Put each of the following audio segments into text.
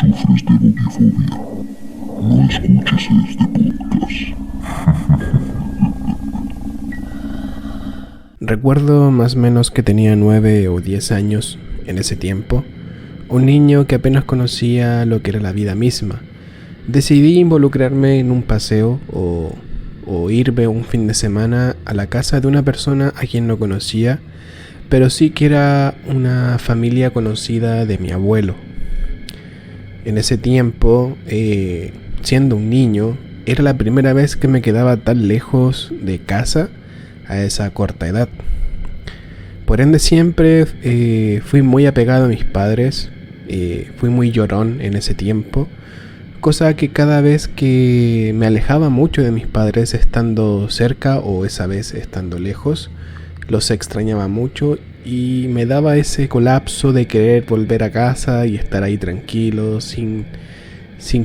sufres de bogifobia, no escuches este podcast. Recuerdo más o menos que tenía 9 o 10 años en ese tiempo, un niño que apenas conocía lo que era la vida misma. Decidí involucrarme en un paseo o irme un fin de semana a la casa de una persona a quien no conocía, pero sí que era una familia conocida de mi abuelo. En ese tiempo, siendo un niño, era la primera vez que me quedaba tan lejos de casa a esa corta edad. Por ende siempre fui muy apegado a mis padres, fui muy llorón en ese tiempo, cosa que cada vez que me alejaba mucho de mis padres estando cerca o esa vez estando lejos, los extrañaba mucho y me daba ese colapso de querer volver a casa y estar ahí tranquilo sin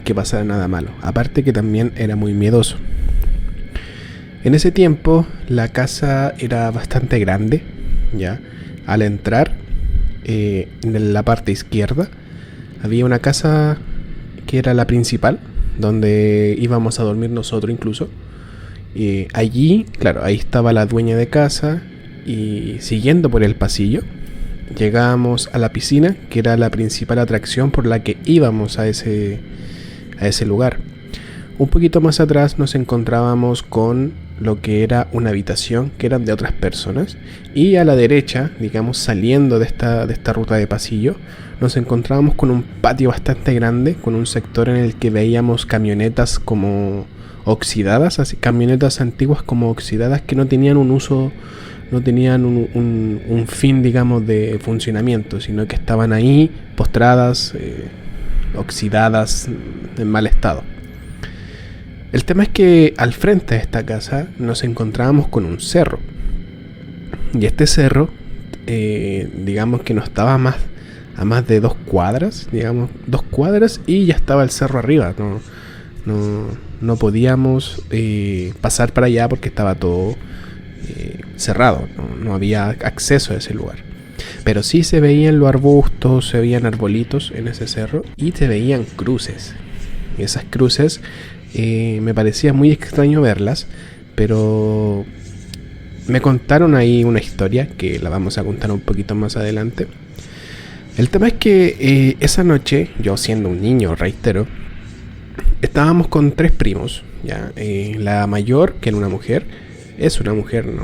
que pasara nada malo. Aparte que también era muy miedoso. En ese tiempo la casa era bastante grande, ya. Al entrar en la parte izquierda había una casa que era la principal, donde íbamos a dormir nosotros incluso. Y allí, claro, ahí estaba la dueña de casa y siguiendo por el pasillo llegábamos a la piscina, que era la principal atracción por la que íbamos a ese lugar. Un poquito más atrás nos encontrábamos con lo que era una habitación que eran de otras personas, y a la derecha, digamos saliendo de esta ruta de pasillo, nos encontrábamos con un patio bastante grande, con un sector en el que veíamos camionetas como oxidadas, así, camionetas antiguas como oxidadas que no tenían un uso, no tenían un fin, digamos, de funcionamiento, sino que estaban ahí postradas, oxidadas, en mal estado. El tema es que al frente de esta casa nos encontrábamos con un cerro. Y este cerro, digamos que no estaba a más de 2 cuadras, digamos, 2 cuadras y ya estaba el cerro arriba. No podíamos pasar para allá porque estaba todo cerrado, no había acceso a ese lugar. Pero sí se veían los arbustos, se veían arbolitos en ese cerro y se veían cruces. Y esas cruces me parecía muy extraño verlas, pero me contaron ahí una historia que la vamos a contar un poquito más adelante. El tema es que esa noche, yo siendo un niño, reitero, estábamos con 3 primos, ¿ya? La mayor, que era una mujer, es una mujer, ¿no?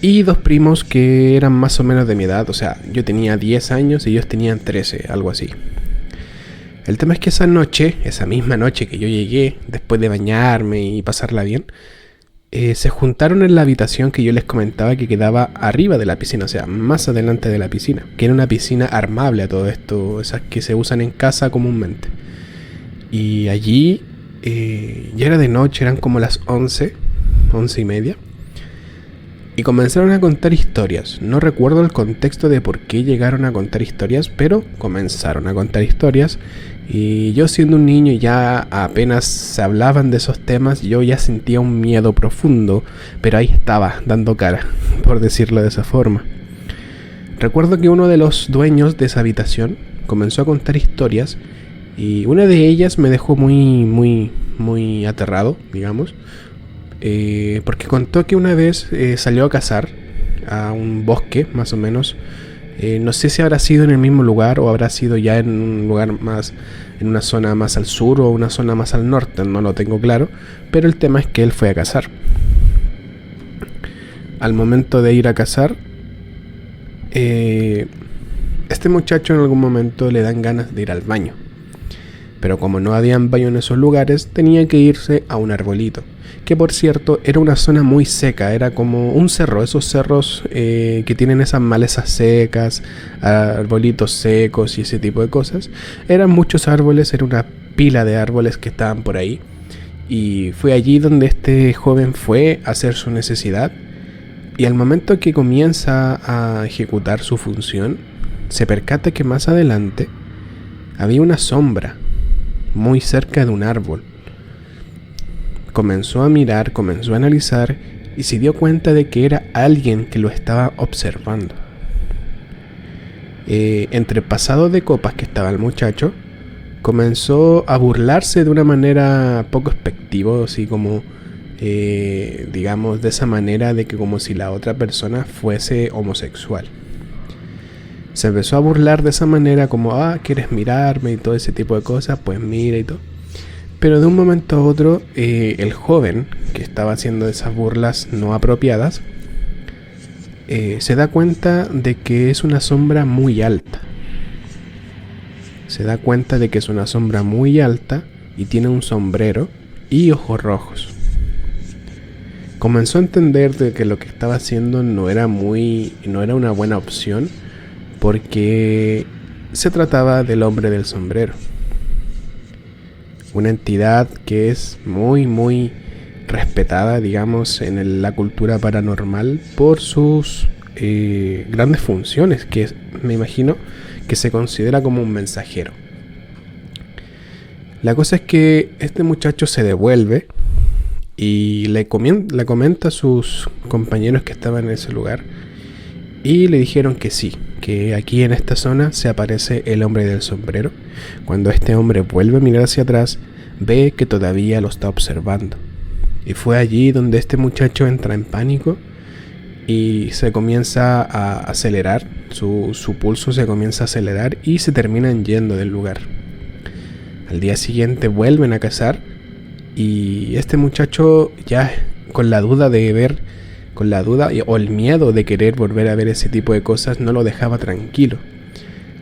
Y 2 primos que eran más o menos de mi edad, o sea, yo tenía 10 años y ellos tenían 13, algo así. El tema es que esa noche, esa misma noche que yo llegué, después de bañarme y pasarla bien, se juntaron en la habitación que yo les comentaba que quedaba arriba de la piscina, o sea, más adelante de la piscina, que era una piscina armable a todo esto, esas que se usan en casa comúnmente. Y allí ya era de noche, eran como las 11 y media, y comenzaron a contar historias. No recuerdo el contexto de por qué llegaron a contar historias, pero comenzaron a contar historias. Y yo siendo un niño ya apenas se hablaban de esos temas, yo ya sentía un miedo profundo, pero ahí estaba, dando cara, por decirlo de esa forma. Recuerdo que uno de los dueños de esa habitación comenzó a contar historias y una de ellas me dejó muy aterrado, digamos. Porque contó que una vez salió a cazar a un bosque, más o menos. No sé si habrá sido en el mismo lugar o habrá sido ya en un lugar más, en una zona más al sur o una zona más al norte, no lo tengo claro. Pero el tema es que él fue a cazar. Al momento de ir a cazar, este muchacho en algún momento le dan ganas de ir al baño. Pero como no habían baño en esos lugares, tenía que irse a un arbolito. Que por cierto era una zona muy seca, era como un cerro, esos cerros que tienen esas malezas secas, arbolitos secos y ese tipo de cosas. Eran muchos árboles, era una pila de árboles que estaban por ahí. Y fue allí donde este joven fue a hacer su necesidad. Y al momento que comienza a ejecutar su función, se percata que más adelante había una sombra muy cerca de un árbol. Comenzó a mirar, comenzó a analizar y se dio cuenta de que era alguien que lo estaba observando. entre pasado de copas que estaba el muchacho, comenzó a burlarse de una manera poco expectiva, así como, digamos, de esa manera de que como si la otra persona fuese homosexual. Se empezó a burlar de esa manera como, ¿quieres mirarme? Y todo ese tipo de cosas, pues mira y todo. Pero de un momento a otro, el joven que estaba haciendo esas burlas no apropiadas, se da cuenta de que es una sombra muy alta. Se da cuenta de que es una sombra muy alta y tiene un sombrero y ojos rojos. Comenzó a entender de que lo que estaba haciendo no era una buena opción, porque se trataba del hombre del sombrero. Una entidad que es muy, muy respetada, digamos, en la cultura paranormal por sus grandes funciones, que me imagino que se considera como un mensajero. La cosa es que este muchacho se devuelve y le comenta a sus compañeros que estaban en ese lugar, y le dijeron que sí, que aquí en esta zona se aparece el hombre del sombrero. Cuando este hombre vuelve a mirar hacia atrás, ve que todavía lo está observando. Y fue allí donde este muchacho entra en pánico y se comienza a acelerar, su pulso se comienza a acelerar y se terminan yendo del lugar. Al día siguiente vuelven a cazar y este muchacho, ya con la duda o el miedo de querer volver a ver ese tipo de cosas, no lo dejaba tranquilo.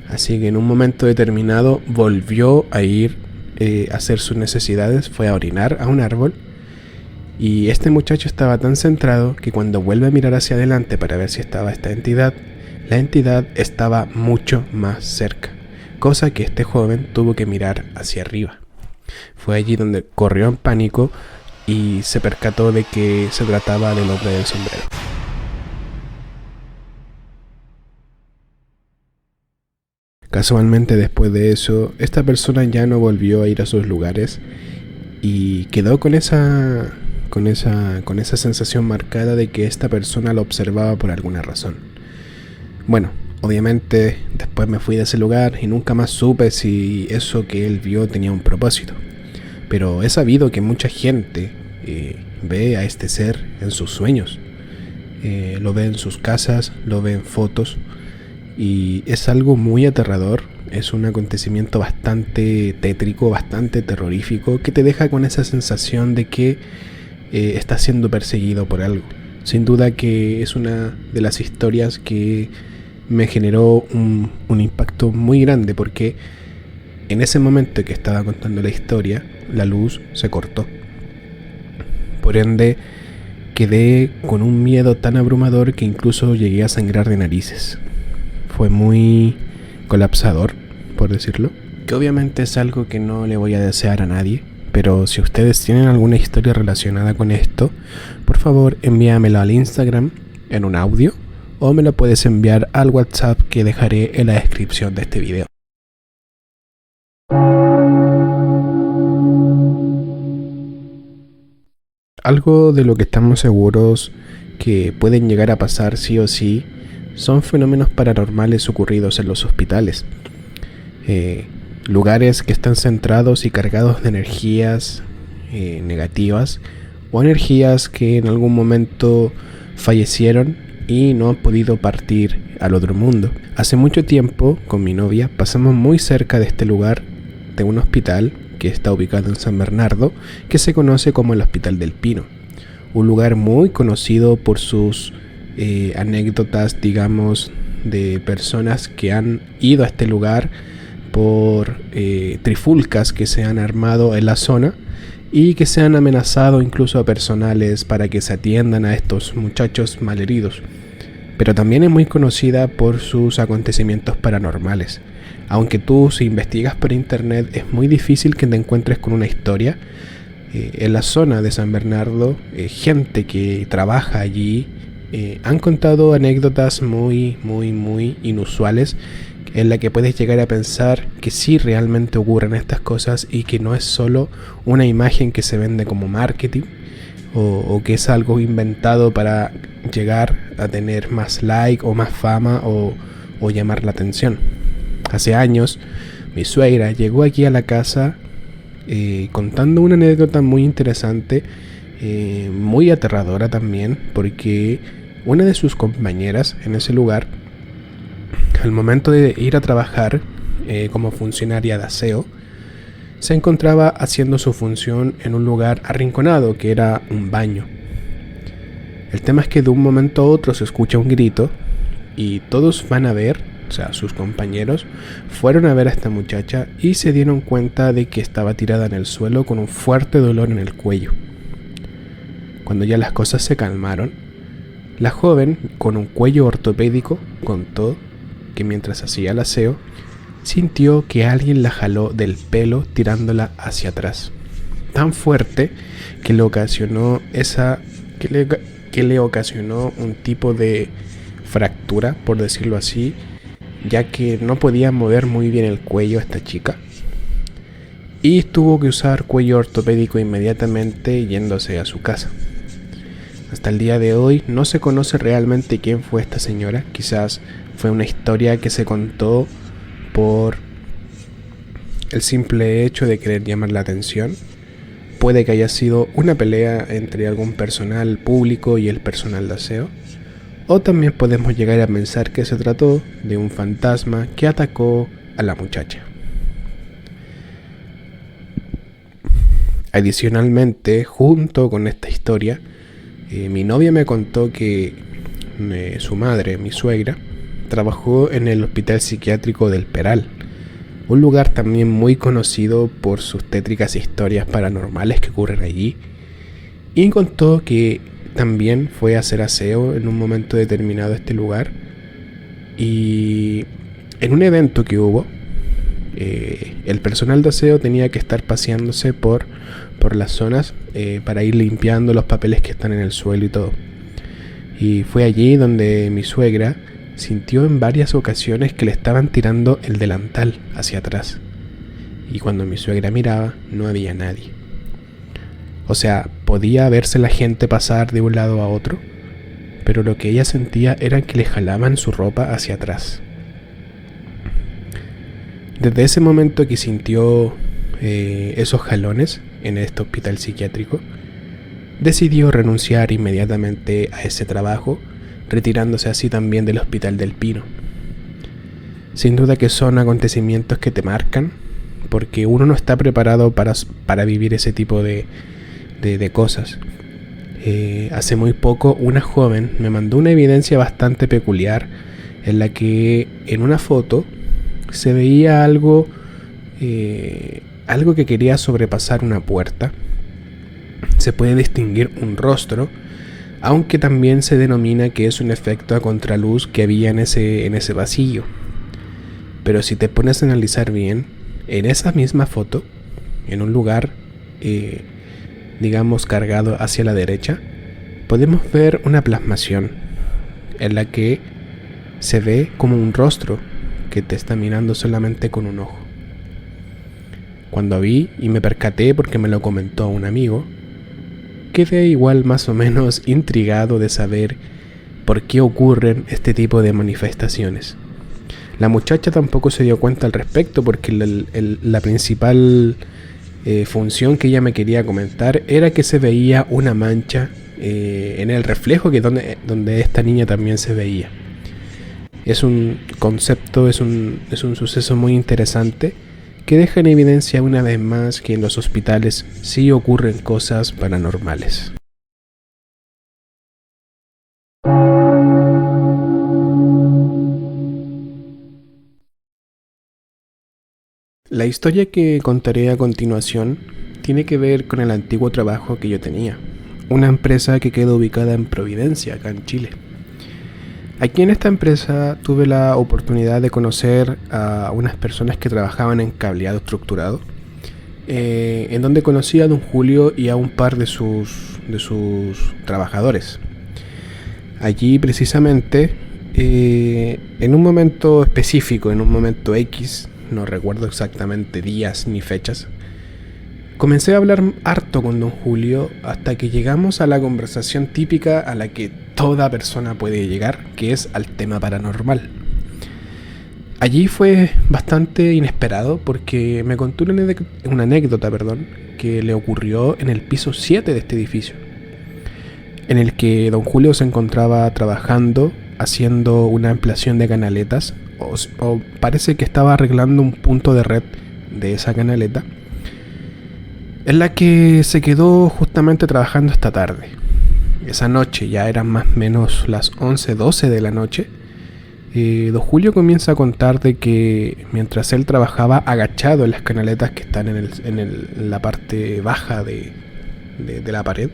Así que en un momento determinado volvió a ir a hacer sus necesidades, fue a orinar a un árbol. Y este muchacho estaba tan centrado que cuando vuelve a mirar hacia adelante para ver si estaba esta entidad, la entidad estaba mucho más cerca, cosa que este joven tuvo que mirar hacia arriba. Fue allí donde corrió en pánico y se percató de que se trataba del hombre del sombrero. Casualmente después de eso, esta persona ya no volvió a ir a sus lugares y quedó con esa sensación marcada de que esta persona lo observaba por alguna razón. Bueno, obviamente después me fui de ese lugar y nunca más supe si eso que él vio tenía un propósito. Pero he sabido que mucha gente ve a este ser en sus sueños. Lo ve en sus casas, lo ve en fotos. Y es algo muy aterrador. Es un acontecimiento bastante tétrico, bastante terrorífico, que te deja con esa sensación de que estás siendo perseguido por algo. Sin duda que es una de las historias que me generó un impacto muy grande, porque en ese momento que estaba contando la historia, la luz se cortó. Por ende, quedé con un miedo tan abrumador que incluso llegué a sangrar de narices. Fue muy colapsador, por decirlo, que obviamente es algo que no le voy a desear a nadie. Pero si ustedes tienen alguna historia relacionada con esto, por favor envíamela al Instagram en un audio, o me lo puedes enviar al WhatsApp que dejaré en la descripción de este video. Algo de lo que estamos seguros que pueden llegar a pasar sí o sí son fenómenos paranormales ocurridos en los hospitales. Lugares que están centrados y cargados de energías negativas, o energías que en algún momento fallecieron y no han podido partir al otro mundo. Hace mucho tiempo, con mi novia, pasamos muy cerca de este lugar, de un hospital que está ubicado en San Bernardo, que se conoce como el Hospital del Pino. Un lugar muy conocido por sus anécdotas, digamos, de personas que han ido a este lugar por trifulcas que se han armado en la zona y que se han amenazado incluso a personales para que se atiendan a estos muchachos malheridos. Pero también es muy conocida por sus acontecimientos paranormales. Aunque tú, si investigas por internet, es muy difícil que te encuentres con una historia. En la zona de San Bernardo, gente que trabaja allí han contado anécdotas muy inusuales, en la que puedes llegar a pensar que sí realmente ocurren estas cosas y que no es solo una imagen que se vende como marketing, o que es algo inventado para llegar a tener más like o más fama o o llamar la atención. Hace años, mi suegra llegó aquí a la casa contando una anécdota muy interesante, muy aterradora también, porque una de sus compañeras en ese lugar, al momento de ir a trabajar como funcionaria de aseo, se encontraba haciendo su función en un lugar arrinconado que era un baño. El tema es que de un momento a otro se escucha un grito y todos van a ver, o sea, sus compañeros fueron a ver a esta muchacha y se dieron cuenta de que estaba tirada en el suelo con un fuerte dolor en el cuello. Cuando ya las cosas se calmaron, la joven, con un cuello ortopédico, contó que mientras hacía el aseo, sintió que alguien la jaló del pelo tirándola hacia atrás, tan fuerte que le ocasionó un tipo de fractura, por decirlo así, ya que no podía mover muy bien el cuello esta chica y tuvo que usar cuello ortopédico inmediatamente yéndose a su casa. Hasta el día de hoy no se conoce realmente quién fue esta señora. Quizás fue una historia que se contó por el simple hecho de querer llamar la atención. Puede que haya sido una pelea entre algún personal público y el personal de aseo. O también podemos llegar a pensar que se trató de un fantasma que atacó a la muchacha. Adicionalmente, junto con esta historia, mi novia me contó que su madre, mi suegra, trabajó en el hospital psiquiátrico del Peral, un lugar también muy conocido por sus tétricas historias paranormales que ocurren allí, y contó que también fue a hacer aseo en un momento determinado a este lugar, y en un evento que hubo, el personal de aseo tenía que estar paseándose por las zonas para ir limpiando los papeles que están en el suelo y todo. Y fue allí donde mi suegra sintió en varias ocasiones que le estaban tirando el delantal hacia atrás. Y cuando mi suegra miraba, no había nadie. O sea, podía verse la gente pasar de un lado a otro, pero lo que ella sentía era que le jalaban su ropa hacia atrás. Desde ese momento que sintió esos jalones en este hospital psiquiátrico, decidió renunciar inmediatamente a ese trabajo, retirándose así también del Hospital del Pino. Sin duda que son acontecimientos que te marcan, porque uno no está preparado para vivir ese tipo de cosas. Hace muy poco una joven me mandó una evidencia bastante peculiar en la que en una foto se veía algo que quería sobrepasar una puerta. Se puede distinguir un rostro, aunque también se denomina que es un efecto a contraluz que había en ese pasillo. Pero si te pones a analizar bien, en esa misma foto, en un lugar, digamos, cargado hacia la derecha, podemos ver una plasmación en la que se ve como un rostro que te está mirando solamente con un ojo. Cuando vi y me percaté porque me lo comentó un amigo, quedé igual más o menos intrigado de saber por qué ocurren este tipo de manifestaciones. La muchacha tampoco se dio cuenta al respecto porque la principal función que ella me quería comentar era que se veía una mancha en el reflejo que donde esta niña también se veía. Es un concepto, es un suceso muy interesante que deja en evidencia una vez más que en los hospitales sí ocurren cosas paranormales. La historia que contaré a continuación tiene que ver con el antiguo trabajo que yo tenía, una empresa que queda ubicada en Providencia, acá en Chile. Aquí en esta empresa tuve la oportunidad de conocer a unas personas que trabajaban en cableado estructurado, en donde conocí a don Julio y a un par de sus trabajadores. Allí precisamente, en un momento específico, en un momento X, no recuerdo exactamente días ni fechas, comencé a hablar harto con don Julio hasta que llegamos a la conversación típica a la que toda persona puede llegar, que es al tema paranormal. Allí fue bastante inesperado porque me contó una anécdota, que le ocurrió en el piso 7 de este edificio, en el que don Julio se encontraba trabajando, haciendo una ampliación de canaletas, o parece que estaba arreglando un punto de red de esa canaleta, en la que se quedó justamente trabajando esta tarde. Esa noche, ya eran más o menos las 11:12 de la noche, don Julio comienza a contar de que mientras él trabajaba agachado en las canaletas que están en la parte baja de la pared,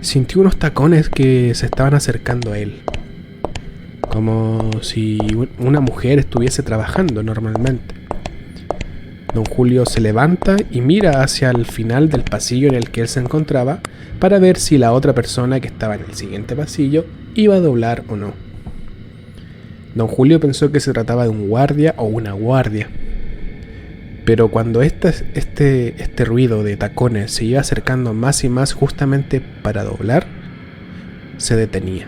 sintió unos tacones que se estaban acercando a él, como si una mujer estuviese trabajando normalmente. Don Julio se levanta y mira hacia el final del pasillo en el que él se encontraba para ver si la otra persona que estaba en el siguiente pasillo iba a doblar o no. Don Julio pensó que se trataba de un guardia o una guardia, pero cuando este ruido de tacones se iba acercando más y más justamente para doblar, se detenía.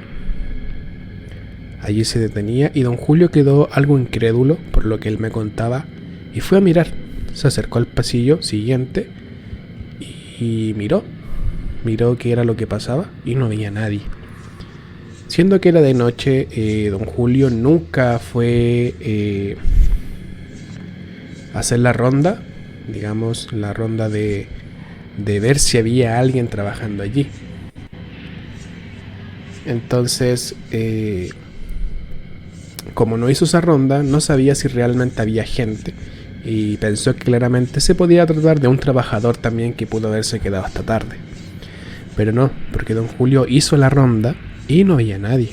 Allí se detenía y don Julio quedó algo incrédulo por lo que él me contaba y fue a mirar. Se acercó al pasillo siguiente y miró qué era lo que pasaba y no había nadie. Siendo que era de noche, don Julio nunca fue a hacer la ronda, digamos, la ronda de ver si había alguien trabajando allí. Entonces, como no hizo esa ronda, no sabía si realmente había gente y pensó que claramente se podía tratar de un trabajador también que pudo haberse quedado hasta tarde. Pero no, porque don Julio hizo la ronda y no había nadie,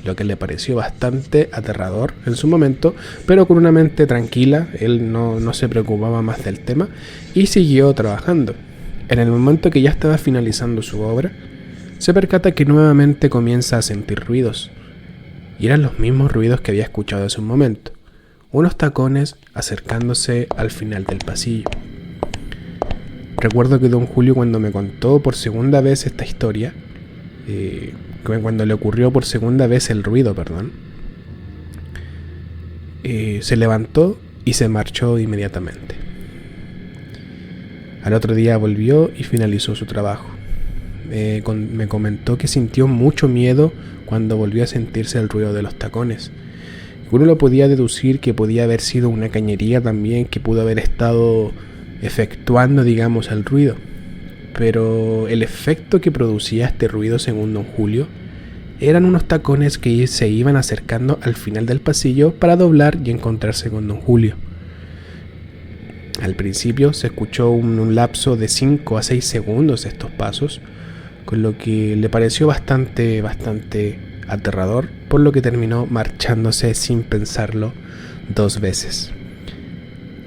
lo que le pareció bastante aterrador en su momento, pero con una mente tranquila. Él no se preocupaba más del tema y siguió trabajando. En el momento que ya estaba finalizando su obra, se percata que nuevamente comienza a sentir ruidos, y eran los mismos ruidos que había escuchado hace un momento, unos tacones acercándose al final del pasillo. Recuerdo que don Julio, cuando me contó por segunda vez esta historia, cuando le ocurrió por segunda vez el ruido, se levantó y se marchó inmediatamente. Al otro día volvió y finalizó su trabajo. Me comentó que sintió mucho miedo cuando volvió a sentirse el ruido de los tacones. Uno lo podía deducir que podía haber sido una cañería también que pudo haber estado efectuando, digamos, el ruido. Pero el efecto que producía este ruido, según don Julio, eran unos tacones que se iban acercando al final del pasillo para doblar y encontrarse con don Julio. Al principio se escuchó un lapso de 5 a 6 segundos estos pasos, con lo que le pareció bastante aterrador, por lo que terminó marchándose sin pensarlo 2 veces.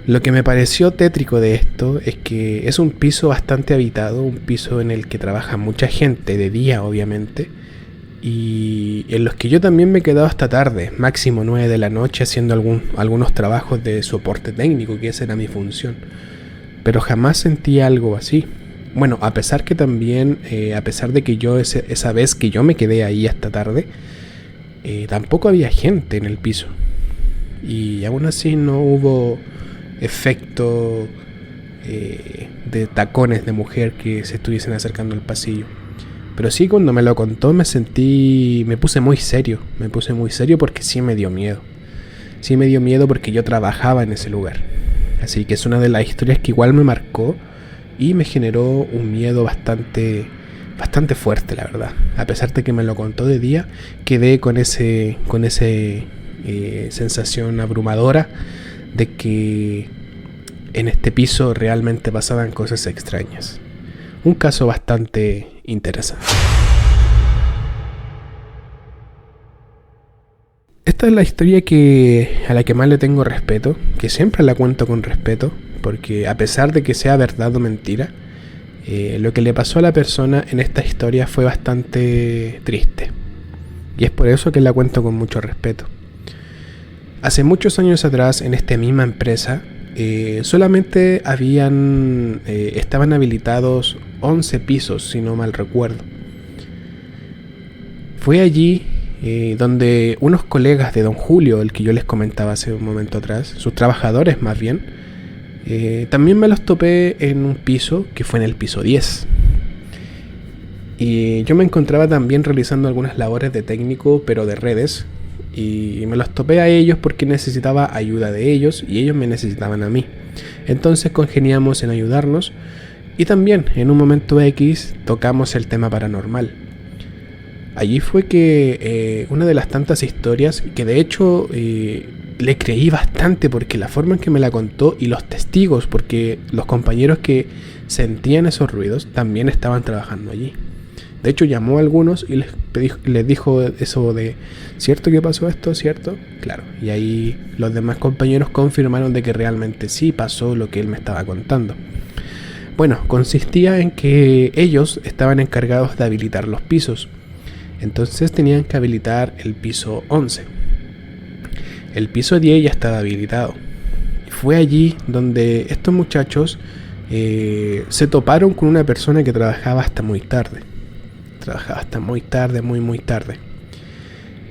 Lo que me pareció tétrico de esto es que es un piso bastante habitado, un piso en el que trabaja mucha gente, de día obviamente, y en los que yo también me he quedado hasta tarde, máximo 9 de la noche, haciendo algunos trabajos de soporte técnico, que esa era mi función. Pero jamás sentí algo así. Bueno, a pesar que también, a pesar de que yo esa vez que yo me quedé ahí hasta tarde, tampoco había gente en el piso. Y aún así no hubo efecto de tacones de mujer que se estuviesen acercando al pasillo. Pero sí, cuando me lo contó me puse muy serio porque sí me dio miedo. Sí me dio miedo porque yo trabajaba en ese lugar. Así que es una de las historias que igual me marcó y me generó un miedo bastante fuerte, la verdad. A pesar de que me lo contó de día, quedé con ese sensación abrumadora de que en este piso realmente pasaban cosas extrañas. Un caso bastante interesante. Esta es la historia a la que más le tengo respeto, que siempre la cuento con respeto, porque a pesar de que sea verdad o mentira, lo que le pasó a la persona en esta historia fue bastante triste. Y es por eso que la cuento con mucho respeto. Hace muchos años atrás, en esta misma empresa, solamente estaban habilitados 11 pisos, si no mal recuerdo. Fue allí donde unos colegas de don Julio, el que yo les comentaba hace un momento atrás, sus trabajadores más bien, también me los topé en un piso que fue en el piso 10. Y yo me encontraba también realizando algunas labores de técnico, pero de redes, y me los topé a ellos porque necesitaba ayuda de ellos y ellos me necesitaban a mí. Entonces congeniamos en ayudarnos y también en un momento X tocamos el tema paranormal. Allí fue que una de las tantas historias que de hecho le creí bastante porque la forma en que me la contó y los testigos, porque los compañeros que sentían esos ruidos también estaban trabajando allí. De hecho llamó a algunos y les dijo eso de ¿cierto que pasó esto? ¿Cierto? Claro. Y ahí los demás compañeros confirmaron de que realmente sí pasó lo que él me estaba contando. Bueno, consistía en que ellos estaban encargados de habilitar los pisos. Entonces tenían que habilitar el piso 11. El piso 10 ya estaba habilitado. Fue allí donde estos muchachos se toparon con una persona que trabajaba hasta muy tarde. Muy tarde.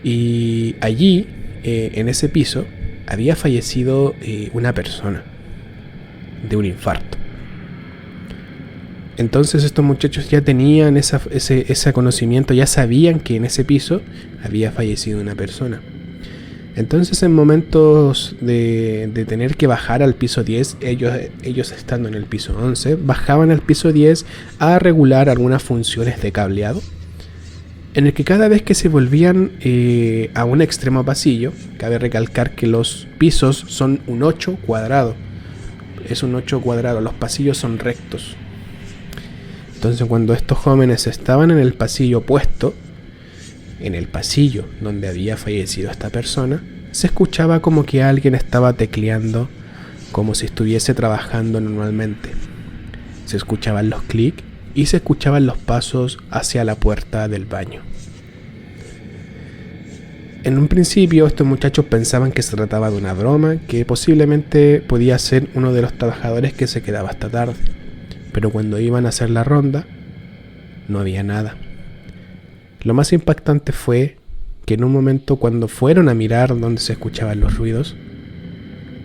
Y allí, en ese piso, había fallecido una persona de un infarto. Entonces estos muchachos ya tenían ese conocimiento, ya sabían que en ese piso había fallecido una persona. Entonces en momentos de tener que bajar al piso 10, ellos estando en el piso 11, bajaban al piso 10 a regular algunas funciones de cableado, en el que cada vez que se volvían a un extremo pasillo, cabe recalcar que los pisos son un 8 cuadrado, es un 8 cuadrado, los pasillos son rectos. Entonces cuando estos jóvenes estaban en el pasillo opuesto, en el pasillo donde había fallecido esta persona, se escuchaba como que alguien estaba tecleando como si estuviese trabajando normalmente. Se escuchaban los clics y se escuchaban los pasos hacia la puerta del baño. En un principio estos muchachos pensaban que se trataba de una broma, que posiblemente podía ser uno de los trabajadores que se quedaba hasta tarde. Pero cuando iban a hacer la ronda, no había nada. Lo más impactante fue que en un momento cuando fueron a mirar donde se escuchaban los ruidos,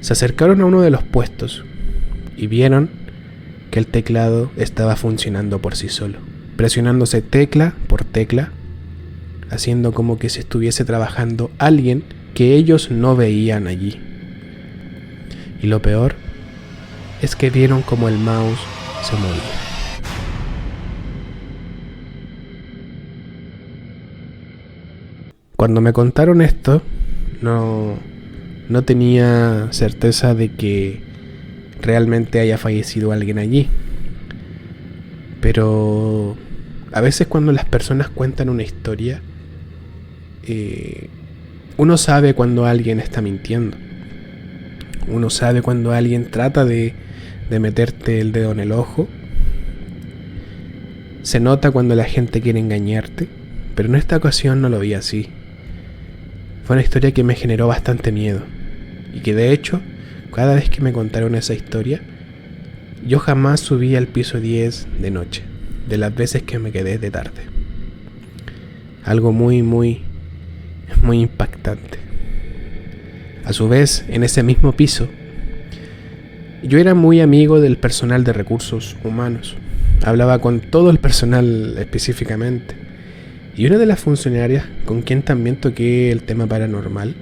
se acercaron a uno de los puestos y vieron que el teclado estaba funcionando por sí solo, presionándose tecla por tecla, haciendo como que se estuviese trabajando alguien que ellos no veían allí. Y lo peor es que vieron como el mouse se movía. Cuando me contaron esto, no tenía certeza de que realmente haya fallecido alguien allí. Pero a veces cuando las personas cuentan una historia, uno sabe cuando alguien está mintiendo. Uno sabe cuando alguien trata de meterte el dedo en el ojo. Se nota cuando la gente quiere engañarte, pero en esta ocasión no lo vi así. Fue una historia que me generó bastante miedo y que de hecho, cada vez que me contaron esa historia, yo jamás subí al piso 10 de noche, de las veces que me quedé de tarde. Algo muy impactante. A su vez, en ese mismo piso, yo era muy amigo del personal de recursos humanos. Hablaba con todo el personal específicamente. Y una de las funcionarias con quien también toqué el tema paranormal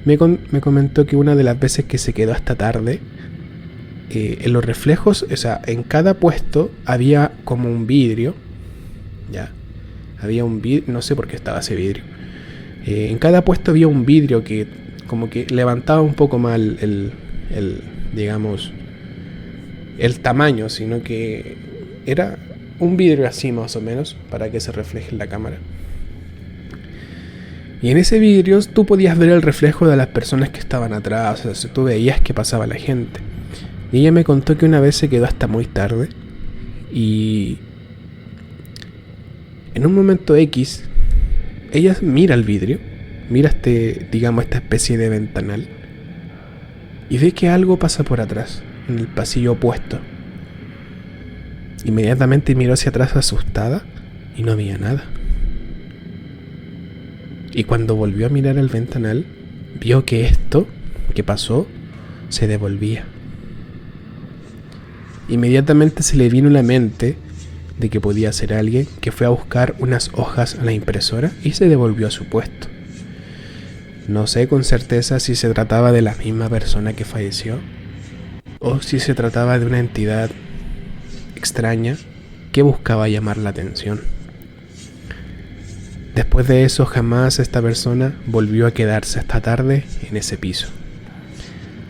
me comentó que una de las veces que se quedó hasta tarde, en los reflejos, o sea, en cada puesto había como un vidrio. Ya, había un vidrio, no sé por qué estaba ese vidrio. En cada puesto había un vidrio que como que levantaba un poco más digamos, el tamaño, sino que era un vidrio así más o menos para que se refleje en la cámara. Y en ese vidrio tú podías ver el reflejo de las personas que estaban atrás, o sea, tú veías que pasaba la gente. Y ella me contó que una vez se quedó hasta muy tarde y en un momento X ella mira el vidrio, mira esta especie de ventanal y ve que algo pasa por atrás, en el pasillo opuesto. Inmediatamente miró hacia atrás asustada y no había nada. Y cuando volvió a mirar el ventanal, vio que esto que pasó se devolvía. Inmediatamente se le vino a la mente de que podía ser alguien que fue a buscar unas hojas a la impresora y se devolvió a su puesto. No sé con certeza si se trataba de la misma persona que falleció o si se trataba de una entidad extraña que buscaba llamar la atención. Después de eso, jamás esta persona volvió a quedarse hasta tarde en ese piso.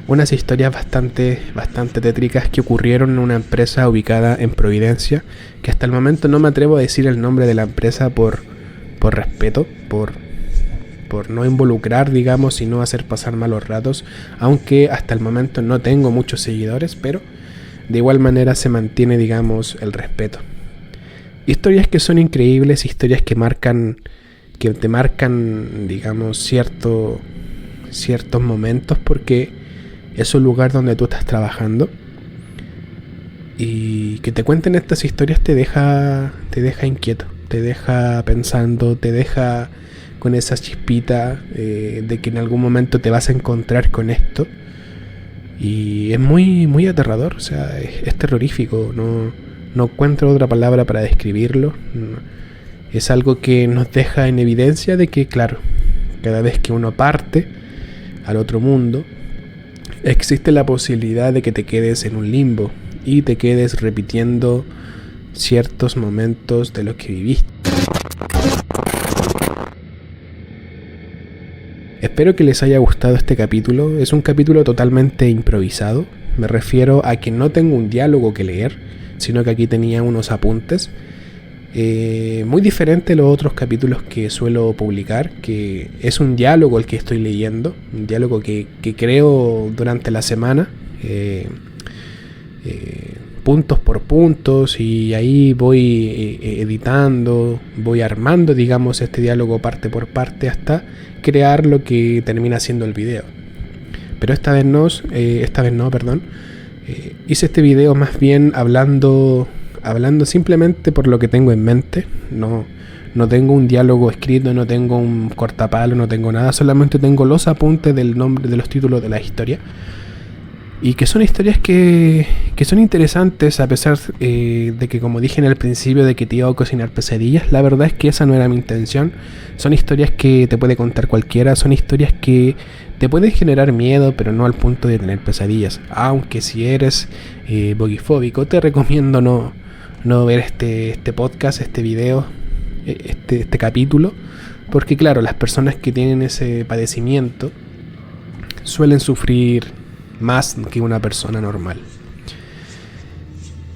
Unas historias bastante tétricas que ocurrieron en una empresa ubicada en Providencia, que hasta el momento no me atrevo a decir el nombre de la empresa por respeto, por no involucrar, digamos, y no hacer pasar malos ratos, aunque hasta el momento no tengo muchos seguidores, pero de igual manera se mantiene, digamos, el respeto. Historias que son increíbles, historias que te marcan, digamos, ciertos momentos, porque es un lugar donde tú estás trabajando, y que te cuenten estas historias te deja inquieto, te deja pensando, te deja con esa chispita de que en algún momento te vas a encontrar con esto, y es muy aterrador, o sea, es terrorífico, no encuentro otra palabra para describirlo. Es algo que nos deja en evidencia de que, claro, cada vez que uno parte al otro mundo, existe la posibilidad de que te quedes en un limbo y te quedes repitiendo ciertos momentos de lo que viviste. Espero que les haya gustado este capítulo. Es un capítulo totalmente improvisado. Me refiero a que no tengo un diálogo que leer, sino que aquí tenía unos apuntes. Muy diferente a los otros capítulos que suelo publicar, que es un diálogo el que estoy leyendo, un diálogo que creo durante la semana, puntos por puntos, y ahí voy editando, voy armando, digamos, este diálogo parte por parte hasta crear lo que termina siendo el video. Pero esta vez no, hice este video más bien hablando simplemente por lo que tengo en mente. No tengo un diálogo escrito, no tengo un cortapalo, no tengo nada, solamente tengo los apuntes del nombre, de los títulos de la historia. Y que son historias que son interesantes, a pesar de que, como dije en el principio, de que te iba a cocinar pesadillas. La verdad es que esa no era mi intención. Son historias que te puede contar cualquiera, son historias que te pueden generar miedo, pero no al punto de tener pesadillas. Aunque si eres bogifóbico, te recomiendo no ver este podcast, este video, este capítulo, porque claro, las personas que tienen ese padecimiento suelen sufrir más que una persona normal.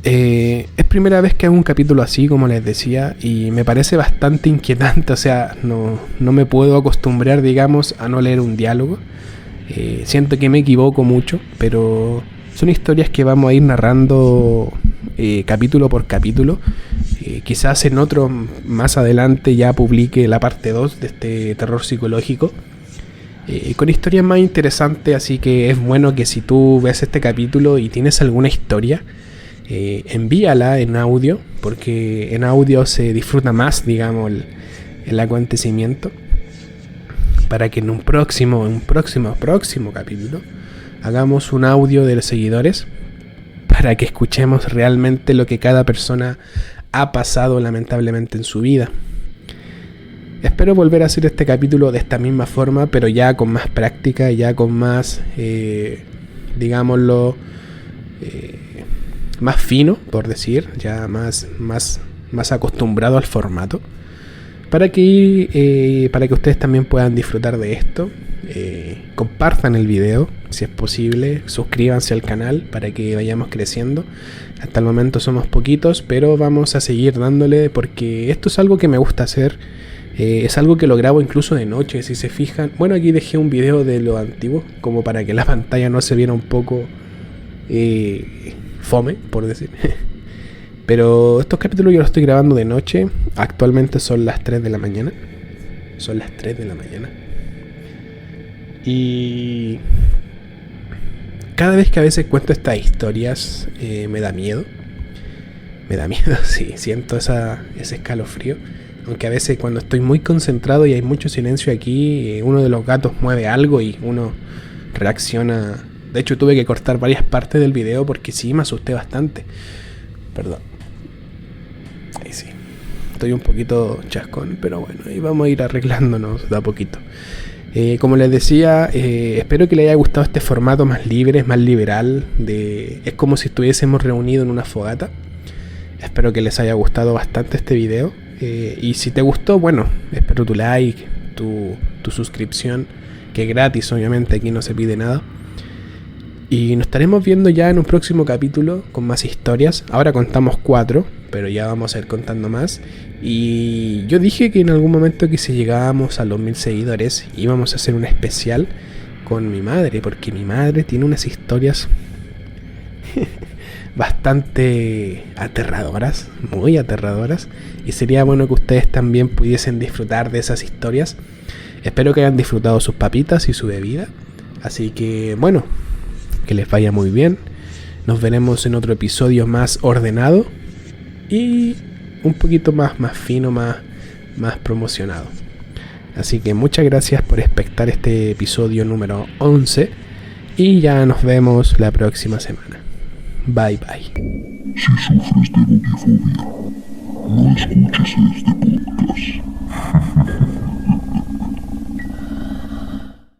Es primera vez que hago un capítulo así, como les decía, y me parece bastante inquietante. O sea, no me puedo acostumbrar, digamos, a no leer un diálogo. Siento que me equivoco mucho, pero son historias que vamos a ir narrando capítulo por capítulo. Quizás en otro más adelante ya publique la parte 2 de este terror psicológico, con historias más interesantes. Así que es bueno que si tú ves este capítulo y tienes alguna historia, envíala en audio, porque en audio se disfruta más, digamos, el acontecimiento, para que en un próximo capítulo hagamos un audio de los seguidores, para que escuchemos realmente lo que cada persona ha pasado lamentablemente en su vida. Espero volver a hacer este capítulo de esta misma forma, pero ya con más práctica, ya con más, digámoslo, más fino, por decir, ya más acostumbrado al formato, para que ustedes también puedan disfrutar de esto. Compartan el video si es posible, suscríbanse al canal para que vayamos creciendo. Hasta el momento somos poquitos, pero vamos a seguir dándole, porque esto es algo que me gusta hacer. Es algo que lo grabo incluso de noche, si se fijan. Bueno, aquí dejé un video de lo antiguo, como para que la pantalla no se viera un poco fome, por decir. Pero estos capítulos yo los estoy grabando de noche. Actualmente son las 3 de la mañana. Y cada vez que a veces cuento estas historias, me da miedo. Sí, siento ese escalofrío. Aunque a veces cuando estoy muy concentrado y hay mucho silencio aquí, uno de los gatos mueve algo y uno reacciona. De hecho tuve que cortar varias partes del video porque sí me asusté bastante. Perdón. Ahí sí. Estoy un poquito chascón, pero bueno, ahí vamos a ir arreglándonos de a poquito. Como les decía, espero que les haya gustado este formato más libre, más liberal. Es como si estuviésemos reunidos en una fogata. Espero que les haya gustado bastante este video. Y si te gustó, bueno, espero tu like, tu suscripción, que es gratis, obviamente, aquí no se pide nada. Y nos estaremos viendo ya en un próximo capítulo con más historias. Ahora contamos 4, pero ya vamos a ir contando más. Y yo dije que en algún momento que si llegábamos a los 1000 seguidores íbamos a hacer un especial con mi madre, porque mi madre tiene unas historias bastante aterradoras, muy aterradoras, y sería bueno que ustedes también pudiesen disfrutar de esas historias. Espero que hayan disfrutado sus papitas y su bebida. Así que bueno, que les vaya muy bien. Nos veremos en otro episodio más ordenado y un poquito más fino, más promocionado. Así que muchas gracias por espectar este episodio número 11 y ya nos vemos la próxima semana. Bye bye. Si sufres de bugifobia, no escuches este podcast.